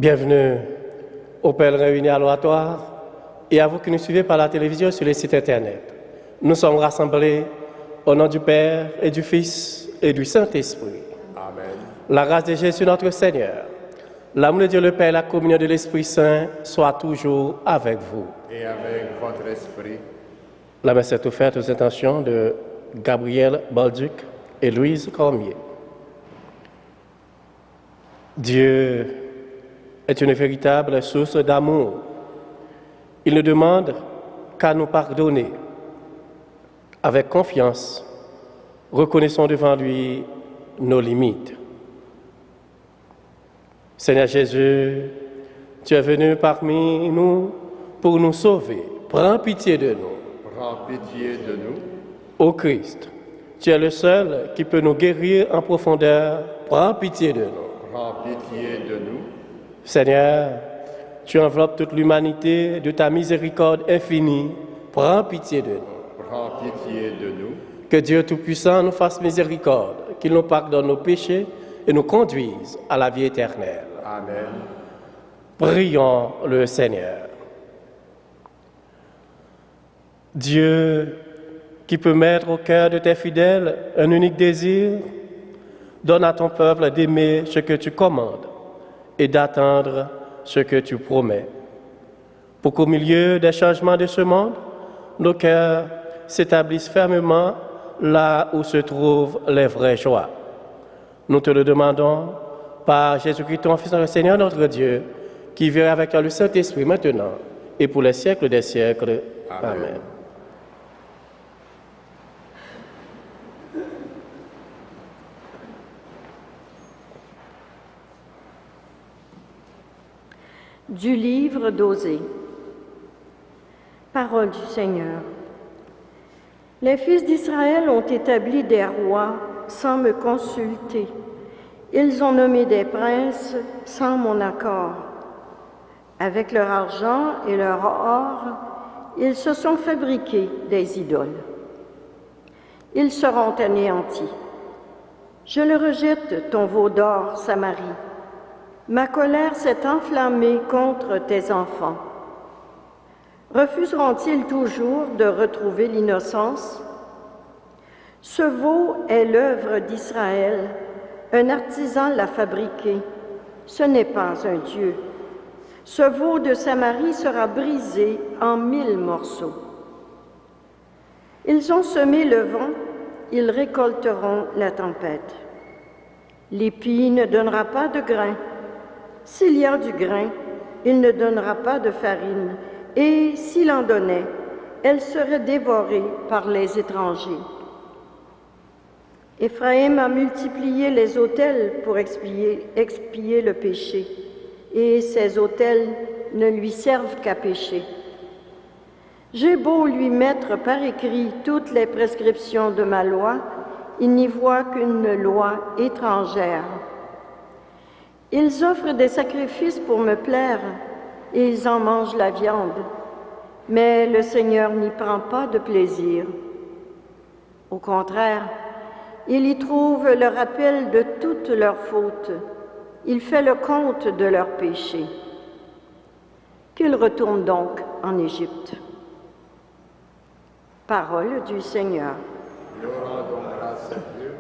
Bienvenue aux pèlerins réunis à l'oratoire et à vous qui nous suivez par la télévision sur les sites internet. Nous sommes rassemblés au nom du Père et du Fils et du Saint-Esprit. Amen. La grâce de Jésus notre Seigneur, l'amour de Dieu le Père et la communion de l'Esprit Saint soient toujours avec vous. Et avec votre esprit. La messe est offerte aux intentions de Gabriel Balduc et Louise Cormier. Dieu est une véritable source d'amour. Il ne demande qu'à nous pardonner. Avec confiance, reconnaissons devant lui nos limites. Seigneur Jésus, tu es venu parmi nous pour nous sauver. Prends pitié de nous. Prends pitié de nous. Ô Christ, tu es le seul qui peut nous guérir en profondeur. Prends pitié de nous. Prends pitié de nous. Seigneur, tu enveloppes toute l'humanité de ta miséricorde infinie. Prends pitié de nous. Prends pitié de nous. Que Dieu Tout-Puissant nous fasse miséricorde, qu'il nous pardonne nos péchés et nous conduise à la vie éternelle. Amen. Prions le Seigneur. Dieu, qui peut mettre au cœur de tes fidèles un unique désir, donne à ton peuple d'aimer ce que tu commandes et d'attendre ce que tu promets, pour qu'au milieu des changements de ce monde, nos cœurs s'établissent fermement là où se trouvent les vraies joies. Nous te le demandons par Jésus-Christ, ton Fils, notre Seigneur, notre Dieu, qui vit avec toi le Saint-Esprit maintenant et pour les siècles des siècles. Amen. Du livre d'Osée. Parole du Seigneur. Les fils d'Israël ont établi des rois sans me consulter. Ils ont nommé des princes sans mon accord. Avec leur argent et leur or, ils se sont fabriqués des idoles. Ils seront anéantis. Je le rejette, ton veau d'or, Samarie. Ma colère s'est enflammée contre tes enfants. Refuseront-ils toujours de retrouver l'innocence? Ce veau est l'œuvre d'Israël. Un artisan l'a fabriqué. Ce n'est pas un Dieu. Ce veau de Samarie sera brisé en 1000 morceaux. Ils ont semé le vent, ils récolteront la tempête. L'épi ne donnera pas de grain. S'il y a du grain, il ne donnera pas de farine, et s'il en donnait, elle serait dévorée par les étrangers. Éphraïm a multiplié les autels pour expier le péché, et ces autels ne lui servent qu'à pécher. J'ai beau lui mettre par écrit toutes les prescriptions de ma loi, il n'y voit qu'une loi étrangère. Ils offrent des sacrifices pour me plaire, et ils en mangent la viande, mais le Seigneur n'y prend pas de plaisir. Au contraire, il y trouve le rappel de toutes leurs fautes. Il fait le compte de leurs péchés. Qu'ils retournent donc en Égypte. Parole du Seigneur. Nous rendons grâce à Dieu.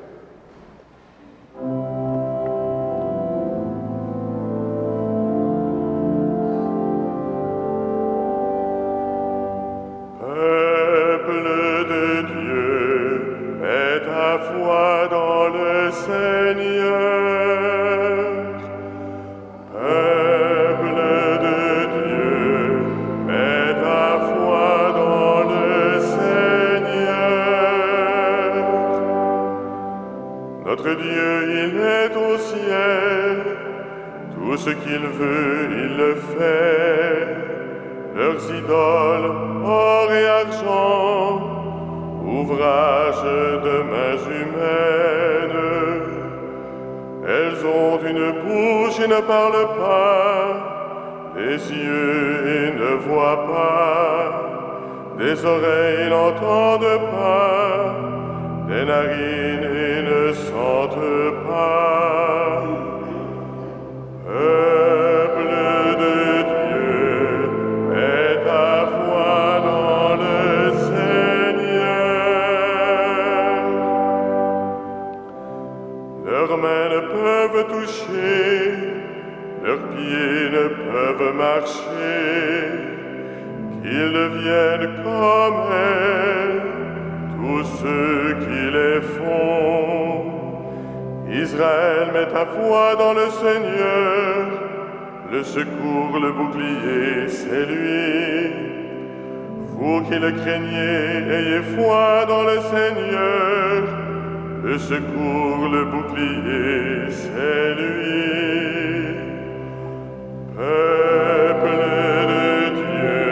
Peuple de Dieu, mets ta foi dans le Seigneur. Peuple de Dieu, mets ta foi dans le Seigneur. Notre Dieu, il est au ciel. Tout ce qu'il veut, il le fait. Leurs idoles, or et argent, ouvrage de mains humaines. Elles ont une bouche et ne parlent pas, des yeux et ne voient pas, des oreilles et n'entendent pas, des narines et ne sentent pas. Peuple le toucher, leurs pieds ne peuvent marcher, qu'ils deviennent comme elle, tous ceux qui les font. Israël, mets ta foi dans le Seigneur, le secours, le bouclier, c'est lui. Vous qui le craignez, ayez foi dans le Seigneur, le secours, le bouclier, c'est lui. Peuple de Dieu,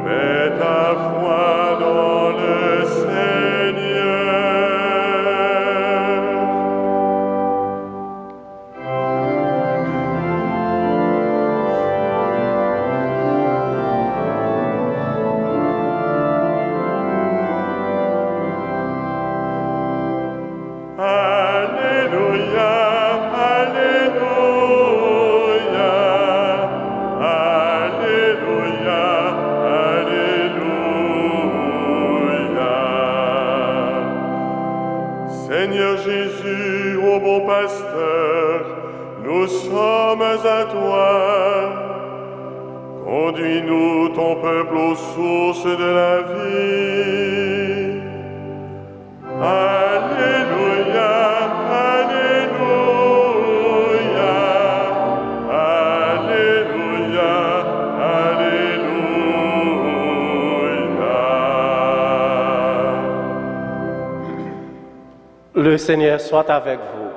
mets ta foi dans le Seigneur. Seigneur Jésus, ô bon pasteur, nous sommes à toi. Conduis-nous, ton peuple, aux sources de la vie. Alléluia, Alléluia, Alléluia, Alléluia. Le Seigneur soit avec vous.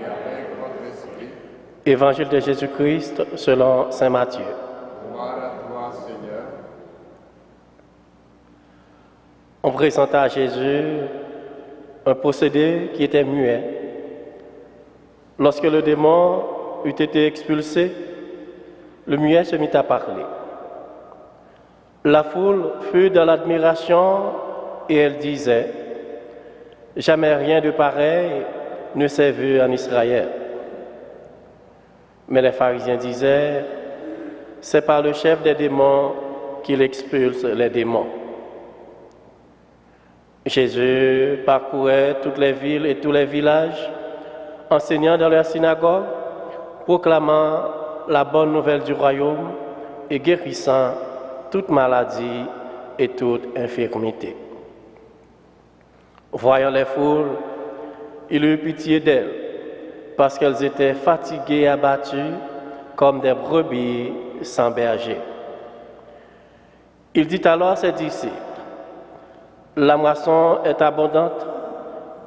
Et avec votre esprit, Évangile de Jésus-Christ selon saint Matthieu. gloire à toi, Seigneur. On présenta à Jésus un possédé qui était muet. Lorsque le démon eut été expulsé, le muet se mit à parler. La foule fut dans l'admiration et elle disait: jamais rien de pareil ne s'est vu en Israël. Mais les pharisiens disaient: c'est par le chef des démons qu'il expulse les démons. Jésus parcourait toutes les villes et tous les villages, enseignant dans leurs synagogues, proclamant la bonne nouvelle du royaume et guérissant toute maladie et toute infirmité. Voyant les foules, il eut pitié d'elles, parce qu'elles étaient fatiguées et abattues comme des brebis sans berger. Il dit alors à ses disciples: la moisson est abondante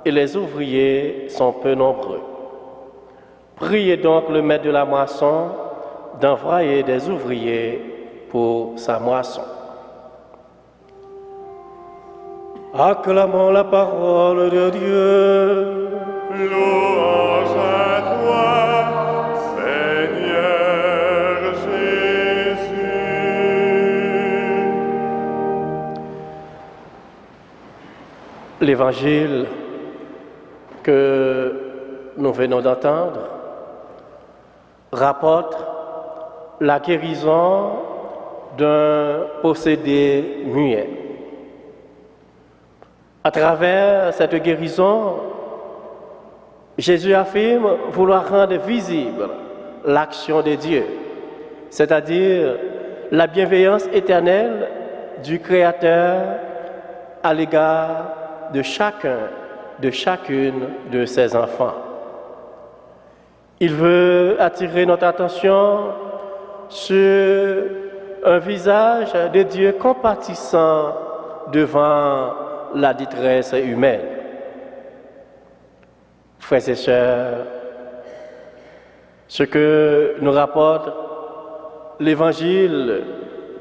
et les ouvriers sont peu nombreux. Priez donc le maître de la moisson d'envoyer des ouvriers pour sa moisson. Acclamons la parole de Dieu. Louange à toi, Seigneur Jésus. L'évangile que nous venons d'entendre rapporte la guérison d'un possédé muet. À travers cette guérison, Jésus affirme vouloir rendre visible l'action de Dieu, c'est-à-dire la bienveillance éternelle du Créateur à l'égard de chacun, de chacune de ses enfants. Il veut attirer notre attention sur un visage de Dieu compatissant devant la détresse humaine. Frères et sœurs, ce que nous rapporte l'Évangile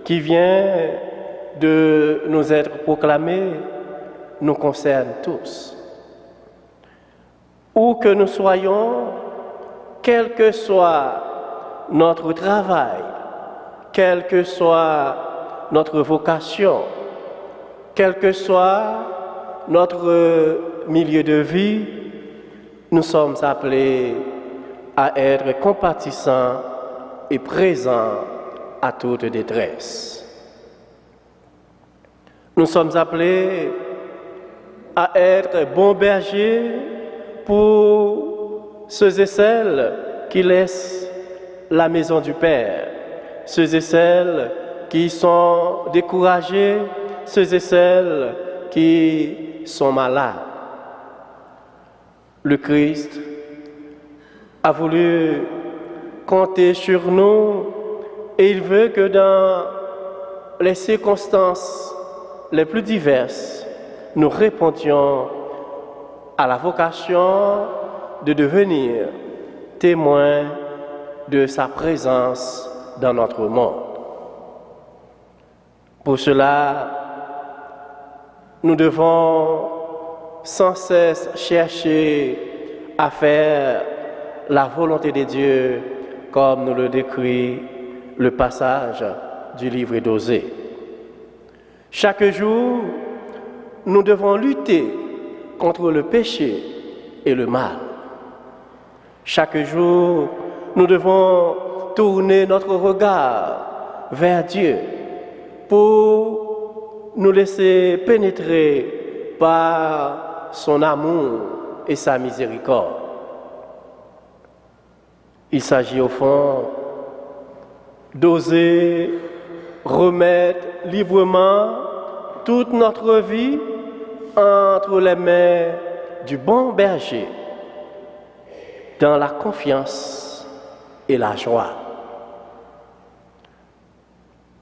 qui vient de nous être proclamé nous concerne tous. Où que nous soyons, quel que soit notre travail, quelle que soit notre vocation, quel que soit notre milieu de vie, nous sommes appelés à être compatissants et présents à toute détresse. Nous sommes appelés à être bons bergers pour ceux et celles qui laissent la maison du Père, ceux et celles qui sont découragés, ceux et celles qui sont malades. Le Christ a voulu compter sur nous et il veut que dans les circonstances les plus diverses, nous répondions à la vocation de devenir témoins de sa présence dans notre monde. Pour cela, nous devons sans cesse chercher à faire la volonté de Dieu, comme nous le décrit le passage du livre d'Osée. Chaque jour, nous devons lutter contre le péché et le mal. Chaque jour, nous devons tourner notre regard vers Dieu pour nous laisser pénétrer par son amour et sa miséricorde. Il s'agit au fond d'oser remettre librement toute notre vie entre les mains du bon berger, dans la confiance et la joie.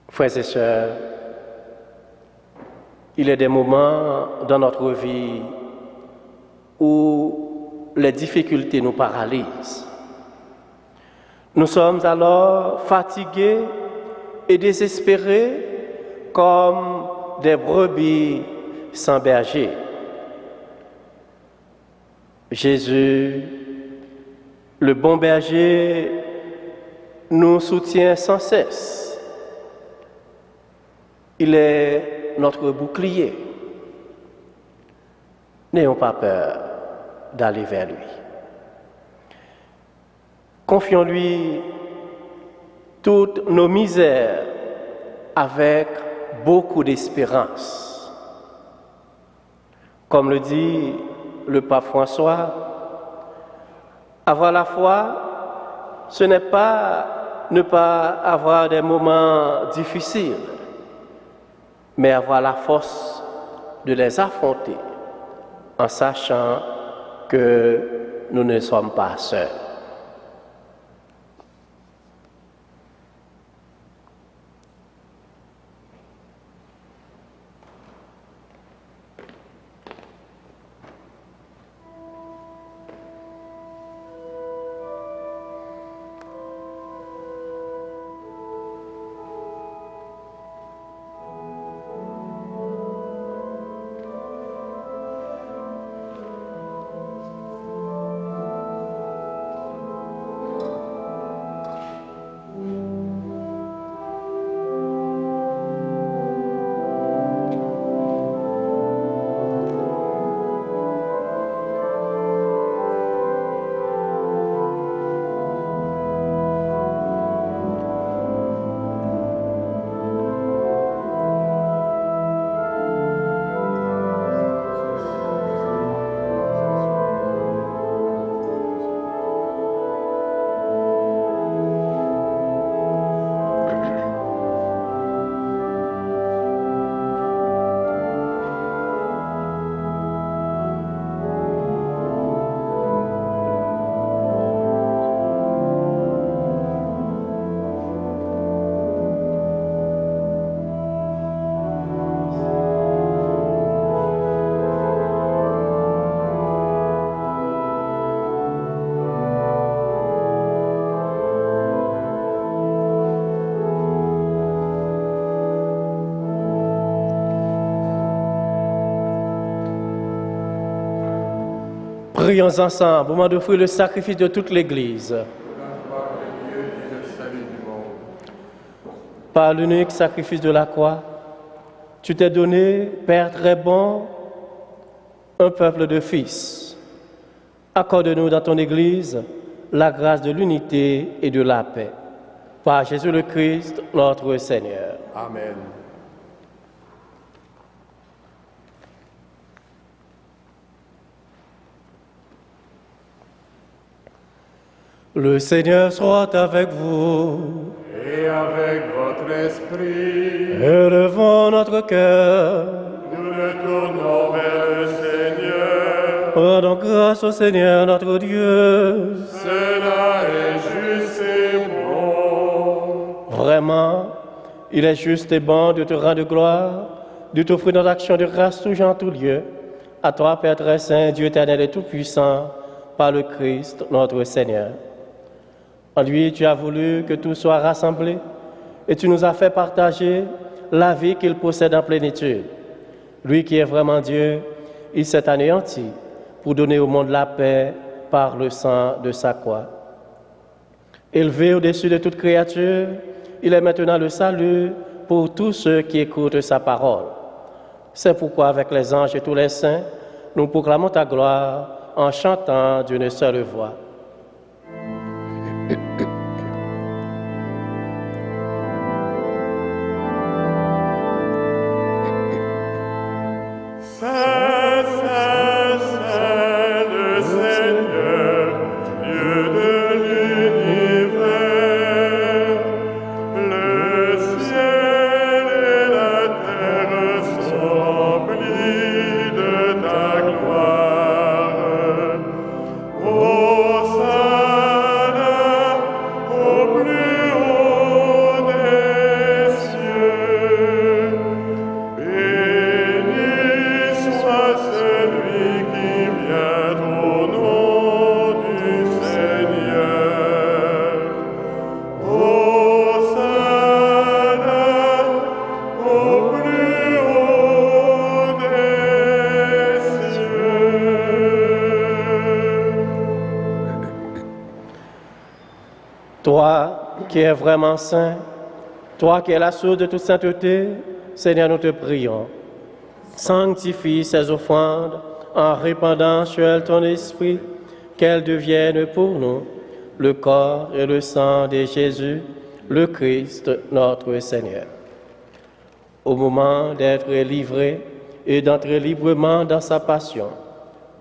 Frères et sœurs, il y a des moments dans notre vie où les difficultés nous paralysent. Nous sommes alors fatigués et désespérés comme des brebis sans berger. Jésus, le bon berger, nous soutient sans cesse. Il est notre bouclier. N'ayons pas peur d'aller vers lui. Confions-lui toutes nos misères avec beaucoup d'espérance. Comme le dit le pape François, avoir la foi, ce n'est pas ne pas avoir des moments difficiles, mais avoir la force de les affronter en sachant que nous ne sommes pas seuls. Prions ensemble au moment d'offrir le sacrifice de toute l'Église. Par l'unique sacrifice de la croix, tu t'es donné, Père très bon, un peuple de fils. Accorde-nous dans ton Église la grâce de l'unité et de la paix. Par Jésus le Christ, notre Seigneur. Amen. Le Seigneur soit avec vous. Et avec votre esprit, Élevons notre cœur. Nous le tournons vers le Seigneur. Rendons grâce au Seigneur notre Dieu. Cela est juste et bon. Vraiment, il est juste et bon de te rendre gloire, de t'offrir notre action de grâce toujours en tout lieu. À toi, Père très saint, Dieu éternel et tout-puissant, par le Christ notre Seigneur. En lui, tu as voulu que tout soit rassemblé et tu nous as fait partager la vie qu'il possède en plénitude. Lui qui est vraiment Dieu, il s'est anéanti pour donner au monde la paix par le sang de sa croix. Élevé au-dessus de toute créature, il est maintenant le salut pour tous ceux qui écoutent sa parole. C'est pourquoi avec les anges et tous les saints, nous proclamons ta gloire en chantant d'une seule voix. Saint, Saint, Saint, le Seigneur, Dieu de l'univers. Le ciel et la terre sont remplis de ta gloire. Hosanna au plus haut des cieux. Béni soit celui qui vient au nom du Seigneur. Hosanna au plus haut des cieux. Toi qui es vraiment saint, toi qui es la source de toute sainteté, Seigneur, nous te prions. Sanctifie ces offrandes en répandant sur elles ton esprit, qu'elles deviennent pour nous le corps et le sang de Jésus, le Christ, notre Seigneur. Au moment d'être livré et d'entrer librement dans sa passion,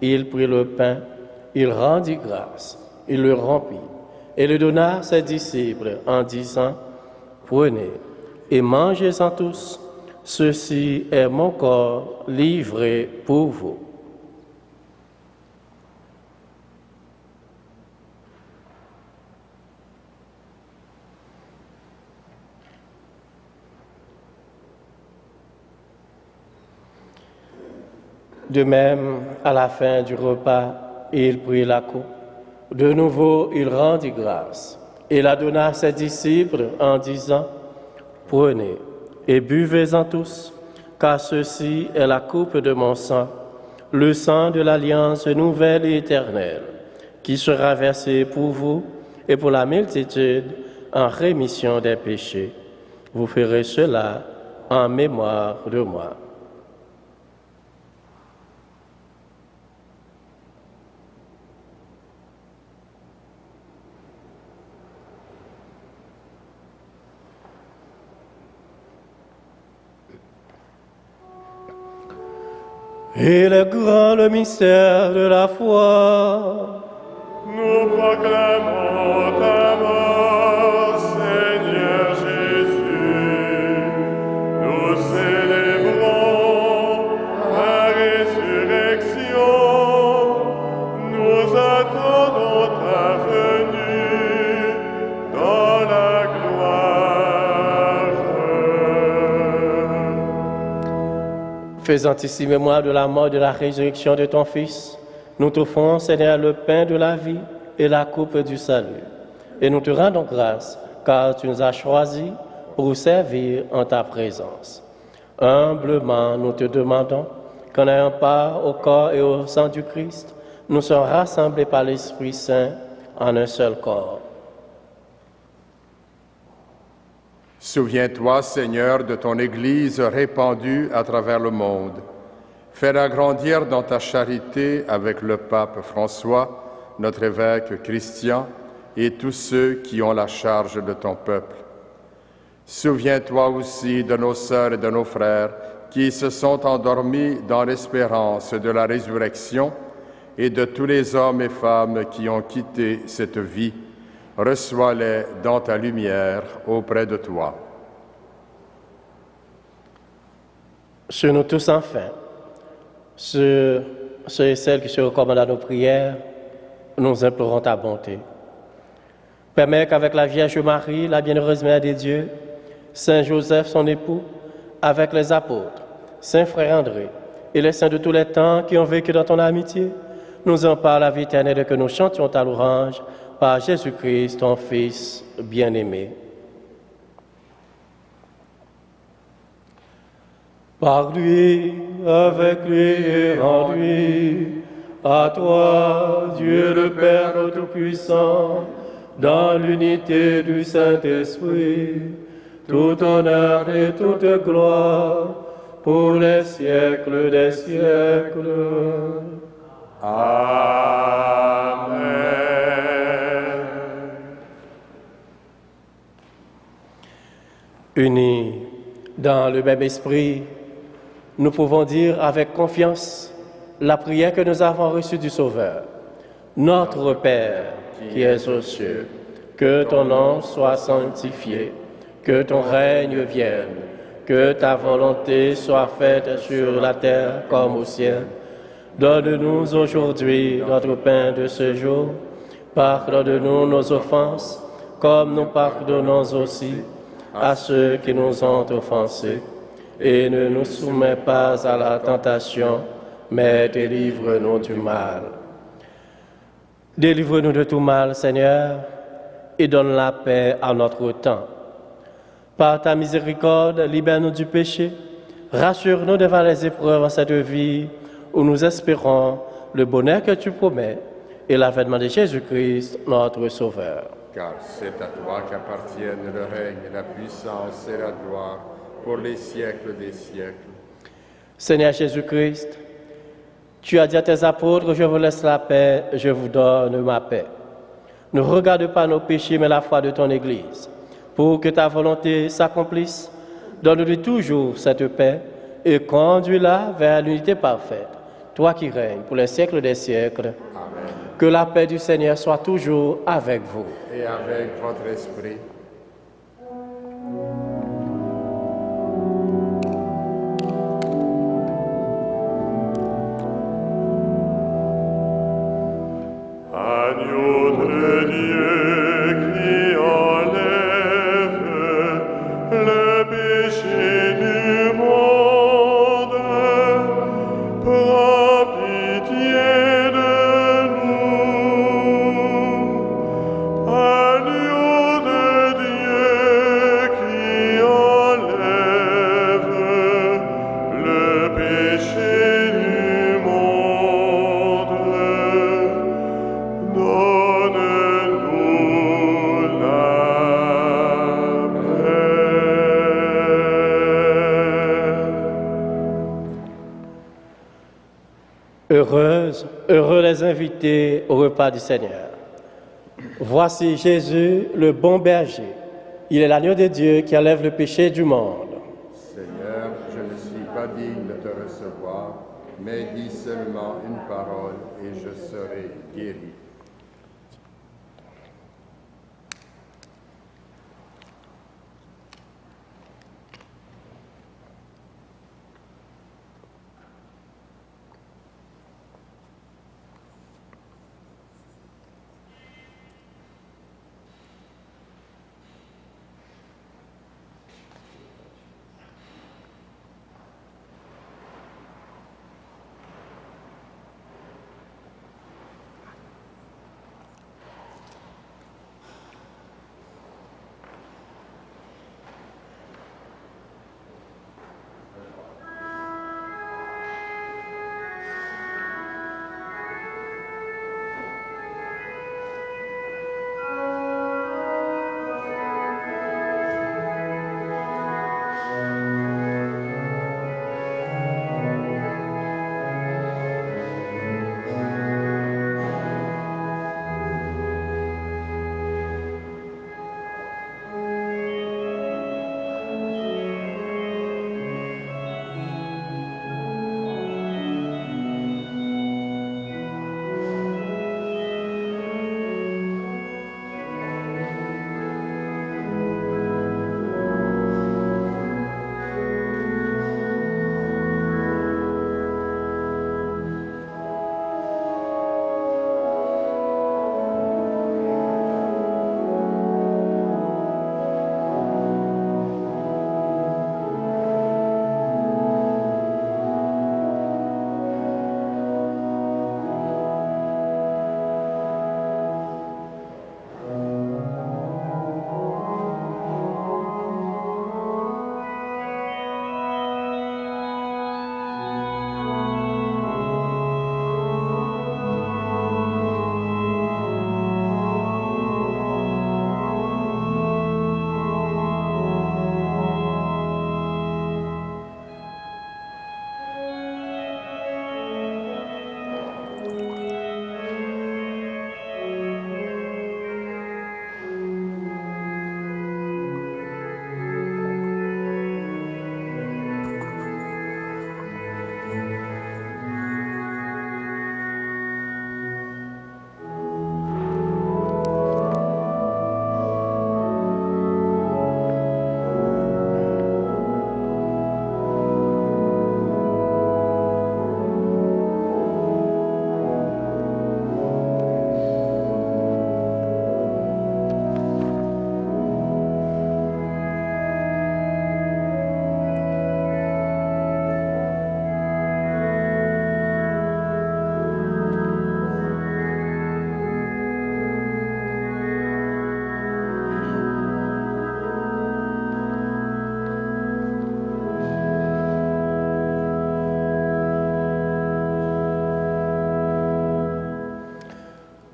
il prit le pain, il rendit grâce, il le rompit et le donna à ses disciples en disant, « Prenez et mangez-en tous, ceci est mon corps livré pour vous. » De même, à la fin du repas, il prit la coupe. De nouveau, il rendit grâce et la donna à ses disciples en disant, « Prenez et buvez-en tous, car ceci est la coupe de mon sang, le sang de l'alliance nouvelle et éternelle, qui sera versé pour vous et pour la multitude en rémission des péchés. Vous ferez cela en mémoire de moi. » Il est grand le mystère de la foi. Nous proclamons ta mort, Seigneur Jésus. Nous célébrons ta résurrection. Nous attendons ta venue dans la gloire. Faisant ici mémoire de la mort et de la résurrection de ton Fils, nous t'offrons, Seigneur, le pain de la vie et la coupe du salut. Et nous te rendons grâce, car tu nous as choisis pour servir en ta présence. Humblement, nous te demandons qu'en ayant part au corps et au sang du Christ, nous sommes rassemblés par l'Esprit Saint en un seul corps. Souviens-toi, Seigneur, de ton Église répandue à travers le monde. Fais-la grandir dans ta charité avec le pape François, notre évêque Christian et tous ceux qui ont la charge de ton peuple. Souviens-toi aussi de nos sœurs et de nos frères qui se sont endormis dans l'espérance de la résurrection et de tous les hommes et femmes qui ont quitté cette vie Reçois-les dans ta lumière auprès de toi. Sur nous tous enfin, sur ceux et celles qui se recommandent à nos prières, nous implorons ta bonté. Permets qu'avec la Vierge Marie, la bienheureuse Mère des dieux, Saint Joseph, son époux, avec les apôtres, Saint Frère André et les saints de tous les temps qui ont vécu dans ton amitié, nous en parle la vie éternelle et que nous chantions ta louange par Jésus-Christ, ton Fils bien-aimé. Par lui, avec lui et en lui, à toi, Dieu le Père Tout-Puissant, dans l'unité du Saint-Esprit, tout honneur et toute gloire pour les siècles des siècles. Amen. Unis dans le même esprit, nous pouvons dire avec confiance la prière que nous avons reçue du Sauveur. Notre Père, qui es aux cieux, que ton nom soit sanctifié, que ton règne vienne, que ta volonté soit faite sur la terre comme au ciel. Donne-nous aujourd'hui notre pain de ce jour. Pardonne-nous nos offenses, comme nous pardonnons aussi à ceux qui nous ont offensés. Et ne nous soumets pas à la tentation, mais délivre-nous du mal. Délivre-nous de tout mal, Seigneur, et donne la paix à notre temps. Par ta miséricorde, libère-nous du péché, rassure-nous devant les épreuves en cette vie où nous espérons le bonheur que tu promets et l'avènement de Jésus-Christ, notre Sauveur. Car c'est à toi qu'appartiennent le règne, la puissance et la gloire pour les siècles des siècles. Seigneur Jésus-Christ, tu as dit à tes apôtres, je vous laisse la paix, je vous donne ma paix. Ne regarde pas nos péchés, mais la foi de ton Église. Pour que ta volonté s'accomplisse, donne-lui toujours cette paix et conduis-la vers l'unité parfaite. Toi qui règnes pour les siècles des siècles, Amen. que la paix du Seigneur soit toujours avec vous. Et avec votre esprit. Agneau de Dieu qui enlève le péché du monde, prends pitié de nous. Agneau de Dieu qui enlève le péché du monde, donne-nous la paix. Heureux les invités au repas du Seigneur. Voici Jésus, le bon berger. Il est l'agneau de Dieu qui enlève le péché du monde. Seigneur, je ne suis pas digne de te recevoir, mais dis seulement une parole et je serai guéri.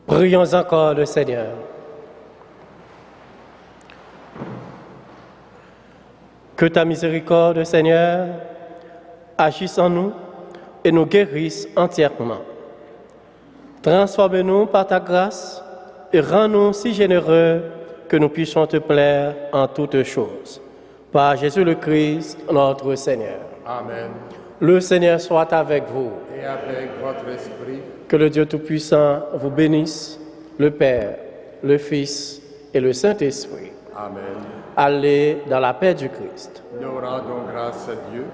Prions encore le Seigneur. Que ta miséricorde, Seigneur, agisse en nous et nous guérisse entièrement. Transforme-nous par ta grâce et rends-nous si généreux que nous puissions te plaire en toutes choses. Par Jésus le Christ, notre Seigneur. Amen. Le Seigneur soit avec vous. Et avec votre esprit, Que le Dieu Tout-Puissant vous bénisse, le Père, le Fils et le Saint-Esprit. Amen. Allez dans la paix du Christ. Nous rendons grâce à Dieu.